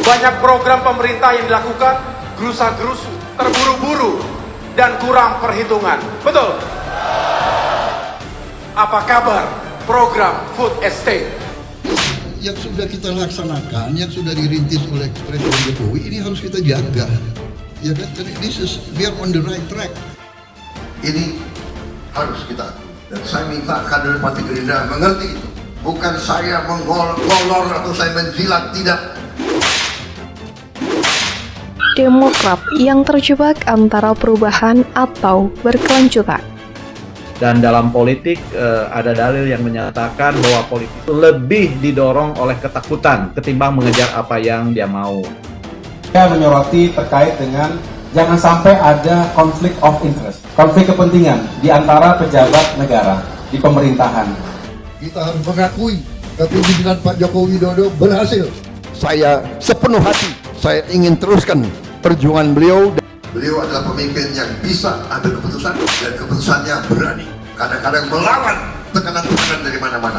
Banyak program pemerintah yang dilakukan gerusa-gerusu, terburu-buru, dan kurang perhitungan. Betul? Apa kabar program food estate? Yang sudah kita laksanakan, yang sudah dirintis oleh Presiden Jokowi, ini harus kita jaga. Ya kan, we are on the right track. Ini harus kita, dan saya minta kader Partai Gerindra mengerti itu. Bukan saya menggolor atau saya menjilat, tidak. Demokrat yang terjebak antara perubahan atau berkelanjutan. Dan dalam politik ada dalil yang menyatakan bahwa politik itu lebih didorong oleh ketakutan ketimbang mengejar apa yang dia mau. Saya menyoroti terkait dengan jangan sampai ada konflik of interest, konflik kepentingan di antara pejabat negara di pemerintahan. Kita harus mengakui kepemimpinan Pak Joko Widodo berhasil. Saya sepenuh hati, saya ingin teruskan perjuangan beliau. Beliau adalah pemimpin yang bisa ambil keputusan, dan keputusannya berani. Kadang-kadang melawan tekanan-tekanan dari mana-mana.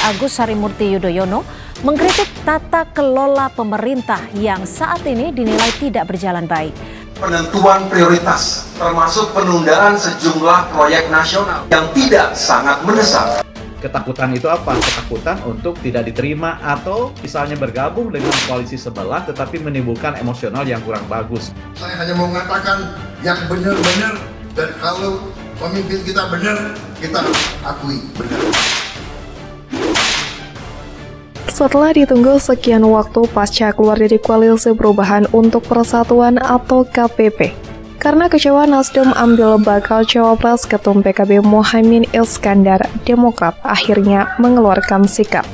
Agus Harimurti Yudhoyono mengkritik tata kelola pemerintah yang saat ini dinilai tidak berjalan baik. Penentuan prioritas, termasuk penundaan sejumlah proyek nasional yang tidak sangat mendesak. Ketakutan itu apa? Ketakutan untuk tidak diterima atau misalnya bergabung dengan koalisi sebelah tetapi menimbulkan emosional yang kurang bagus. Saya hanya mau mengatakan yang benar-benar, dan kalau pemimpin kita benar, kita akui benar. Setelah ditunggu sekian waktu pasca keluar dari Koalisi Perubahan untuk Persatuan atau KPP, karena kecewa Nasdem ambil bakal cawapres, Ketum PKB Muhaimin Iskandar, Demokrat akhirnya mengeluarkan sikap.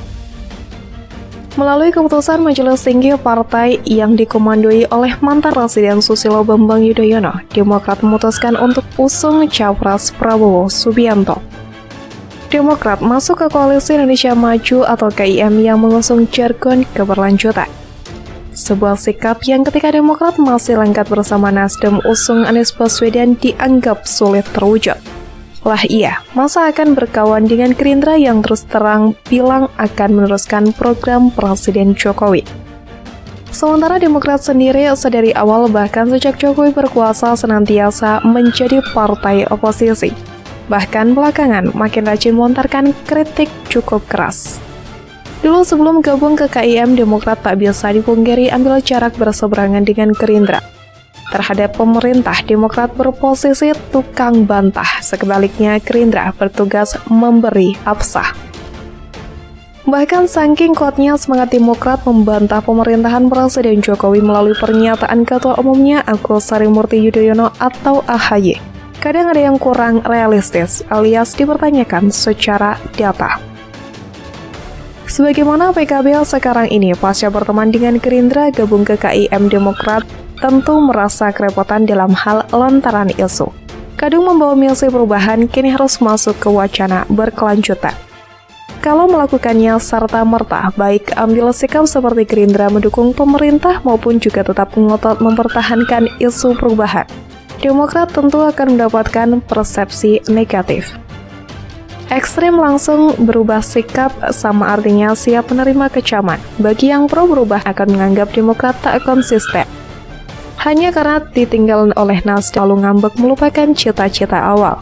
Melalui keputusan Majelis Tinggi Partai yang dikomandoi oleh mantan Presiden Susilo Bambang Yudhoyono, Demokrat memutuskan untuk usung Capres Prabowo Subianto. Demokrat masuk ke Koalisi Indonesia Maju atau KIM yang mengusung jargon keberlanjutan. Sebuah sikap yang ketika Demokrat masih lengkap bersama Nasdem usung Anies Baswedan dianggap sulit terwujud. Lah iya, masa akan berkawan dengan Gerindra yang terus terang bilang akan meneruskan program Presiden Jokowi. Sementara Demokrat sendiri sedari awal bahkan sejak Jokowi berkuasa senantiasa menjadi partai oposisi. Bahkan belakangan makin rajin melontarkan kritik cukup keras. Dulu sebelum gabung ke KIM, Demokrat tak bisa dipungkiri ambil jarak berseberangan dengan Gerindra. Terhadap pemerintah, Demokrat berposisi tukang bantah, sebaliknya Gerindra bertugas memberi absah. Bahkan saking kuatnya semangat Demokrat membantah pemerintahan Presiden Jokowi melalui pernyataan Ketua Umumnya Agus Harimurti Yudhoyono atau AHY. Kadang ada yang kurang realistis alias dipertanyakan secara data. Sebagaimana PKB sekarang ini pasca berteman dengan Gerindra gabung ke KIM, Demokrat tentu merasa kerepotan dalam hal lontaran isu. Kadung membawa misi perubahan kini harus masuk ke wacana berkelanjutan. Kalau melakukannya serta-merta, baik ambil sikap seperti Gerindra mendukung pemerintah maupun juga tetap ngotot mempertahankan isu perubahan, Demokrat tentu akan mendapatkan persepsi negatif. Ekstrim langsung berubah sikap sama artinya siap menerima kecaman. Bagi yang pro berubah akan menganggap Demokrat tak konsisten. Hanya karena ditinggal oleh Nasdem lalu ngambek melupakan cita-cita awal.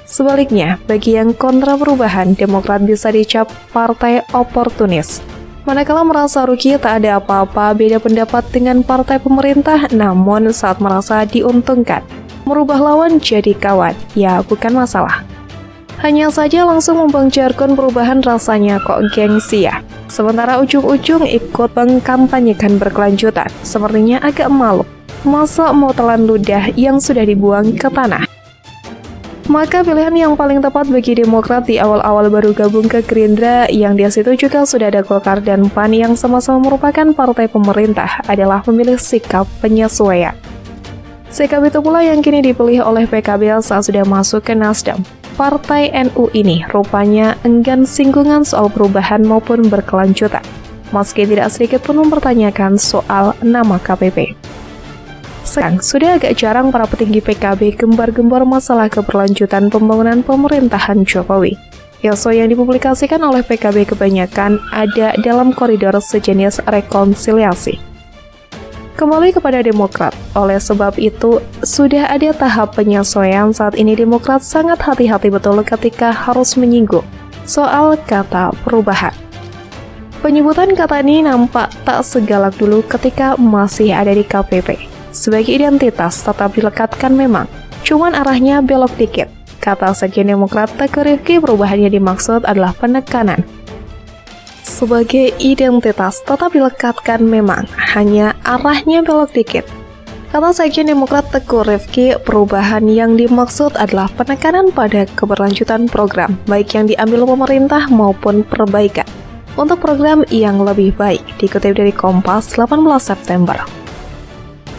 Sebaliknya, bagi yang kontra perubahan, Demokrat bisa dicap partai oportunis. Manakala merasa rugi tak ada apa-apa beda pendapat dengan partai pemerintah, namun saat merasa diuntungkan, merubah lawan jadi kawan, ya bukan masalah. Hanya saja langsung membuang jargon perubahan rasanya kok gengsi ya. Sementara ujung-ujung ikut mengkampanyekan berkelanjutan, sepertinya agak malu. Masa mau telan ludah yang sudah dibuang ke tanah? Maka pilihan yang paling tepat bagi Demokrat di awal-awal baru gabung ke Gerindra, yang di situ juga sudah ada Golkar dan PAN yang sama-sama merupakan partai pemerintah, adalah memilih sikap penyesuaian. Sikap itu pula yang kini dipilih oleh PKB saat sudah masuk ke Nasdem. Partai NU ini rupanya enggan singgungan soal perubahan maupun berkelanjutan, meski tidak sedikit pun mempertanyakan soal nama KPP. Sekarang sudah agak jarang para petinggi PKB gembar-gembar masalah keberlanjutan pembangunan pemerintahan Jokowi. Isu yang dipublikasikan oleh PKB kebanyakan ada dalam koridor sejenis rekonsiliasi. Kembali kepada Demokrat, oleh sebab itu sudah ada tahap penyesuaian. Saat ini Demokrat sangat hati-hati betul ketika harus menyinggung soal kata perubahan. Penyebutan kata ini nampak tak segalak dulu ketika masih ada di KPP. Sebagai identitas tetap dilekatkan memang, cuman arahnya belok dikit. Kata Sekjen Demokrat Teguh Rifki, perubahan yang dimaksud adalah penekanan. Sebagai identitas tetap dilekatkan memang, hanya arahnya belok dikit. Kata Sekjen Demokrat Teguh Rifki, perubahan yang dimaksud adalah penekanan pada keberlanjutan program, baik yang diambil pemerintah maupun perbaikan, untuk program yang lebih baik, dikutip dari Kompas 18 September.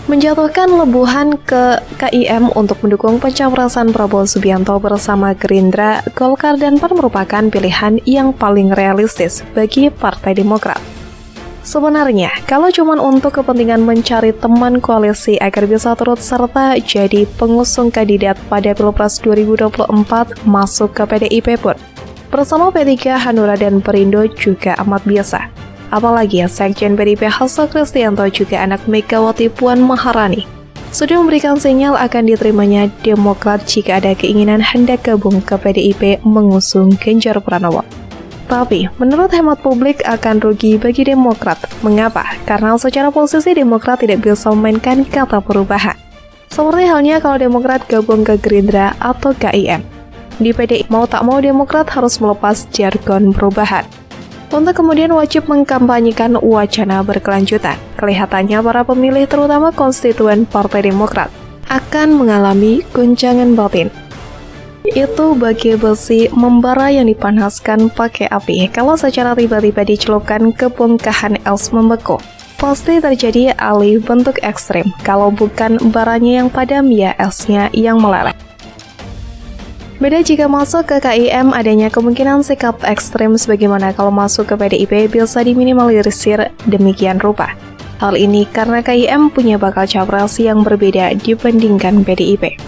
Menjatuhkan lebuhan ke KIM untuk mendukung pencapresan Prabowo Subianto bersama Gerindra, Golkar, dan PAN merupakan pilihan yang paling realistis bagi Partai Demokrat. Sebenarnya, kalau cuma untuk kepentingan mencari teman koalisi agar bisa turut serta jadi pengusung kandidat pada Pilpres 2024 masuk ke PDIP pun, bersama P3, Hanura, dan Perindo juga amat biasa. Apalagi Sekjen PDIP Hasto Kristianto juga anak Megawati Puan Maharani sudah memberikan sinyal akan diterimanya Demokrat jika ada keinginan hendak gabung ke PDIP mengusung Ganjar Pranowo. Tapi, menurut hemat publik akan rugi bagi Demokrat. Mengapa? Karena secara posisi Demokrat tidak bisa memainkan kata perubahan. Seperti halnya kalau Demokrat gabung ke Gerindra atau KIM. Di PDIP mau tak mau Demokrat harus melepas jargon perubahan untuk kemudian wajib mengkampanyekan wacana berkelanjutan. Kelihatannya para pemilih, terutama konstituen Partai Demokrat, akan mengalami guncangan batin. Itu bagi besi membara yang dipanaskan pakai api. Kalau secara tiba-tiba dicelupkan ke bongkahan es membeku, pasti terjadi alih bentuk ekstrim. Kalau bukan baranya yang padam, ya esnya yang meleleh. Beda jika masuk ke KIM, adanya kemungkinan sikap ekstrim sebagaimana kalau masuk ke PDIP bisa diminimalisir demikian rupa. Hal ini karena KIM punya bakal capres yang berbeda dibandingkan PDIP.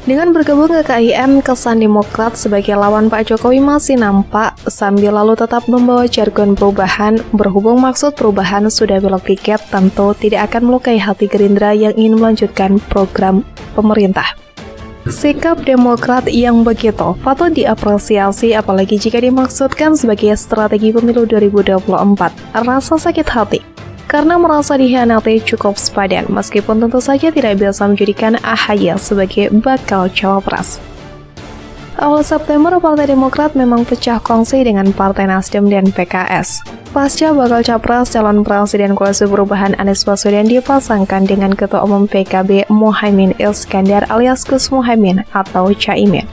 Dengan bergabung ke KIM, kesan Demokrat sebagai lawan Pak Jokowi masih nampak, sambil lalu tetap membawa jargon perubahan. Berhubung maksud perubahan sudah belok dikit, tentu tidak akan melukai hati Gerindra yang ingin melanjutkan program pemerintah. Sikap Demokrat yang begitu patut diapresiasi, apalagi jika dimaksudkan sebagai strategi pemilu 2024. Rasa sakit hati karena merasa dikhianati cukup sepadan, meskipun tentu saja tidak bisa menjadikan AHY sebagai bakal cawapres. Awal September, Partai Demokrat memang pecah kongsi dengan Partai Nasdem dan PKS. Pasca bakal capres calon presiden Koalisi Perubahan Anies Baswedan dipasangkan dengan Ketua Umum PKB Muhaimin Iskandar alias Gus Muhaimin atau Caimin.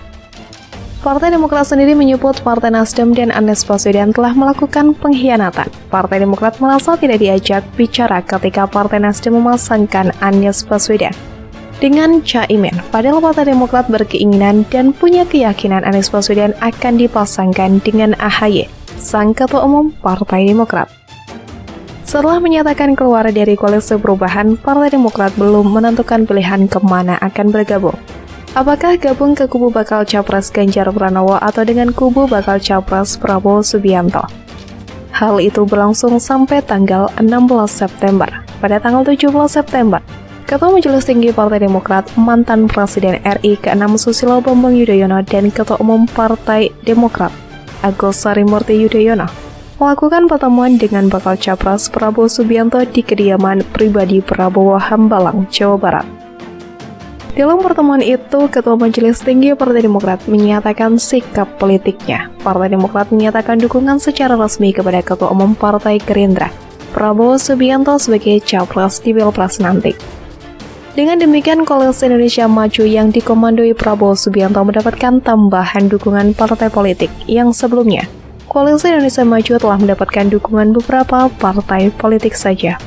Partai Demokrat sendiri menyebut Partai Nasdem dan Anies Baswedan telah melakukan pengkhianatan. Partai Demokrat merasa tidak diajak bicara ketika Partai Nasdem memasangkan Anies Baswedan dengan Caimin. Padahal Partai Demokrat berkeinginan dan punya keyakinan Anies Baswedan akan dipasangkan dengan AHY, sang Ketua Umum Partai Demokrat. Setelah menyatakan keluar dari Koalisi Perubahan, Partai Demokrat belum menentukan pilihan kemana akan bergabung. Apakah gabung ke kubu bakal capres Ganjar Pranowo atau dengan kubu bakal capres Prabowo Subianto? Hal itu berlangsung sampai tanggal 16 September. Pada tanggal 17 September, Ketua Majelis Tinggi Partai Demokrat, mantan Presiden RI ke-6 Susilo Bambang Yudhoyono dan Ketua Umum Partai Demokrat, Agus Harimurti Yudhoyono, melakukan pertemuan dengan bakal capres Prabowo Subianto di kediaman pribadi Prabowo Hambalang, Jawa Barat. Dalam pertemuan itu, Ketua Majelis Tinggi Partai Demokrat menyatakan sikap politiknya. Partai Demokrat menyatakan dukungan secara resmi kepada Ketua Umum Partai Gerindra, Prabowo Subianto sebagai capres di Pilpres nanti. Dengan demikian, Koalisi Indonesia Maju yang dikomandoi Prabowo Subianto mendapatkan tambahan dukungan partai politik yang sebelumnya Koalisi Indonesia Maju telah mendapatkan dukungan beberapa partai politik saja.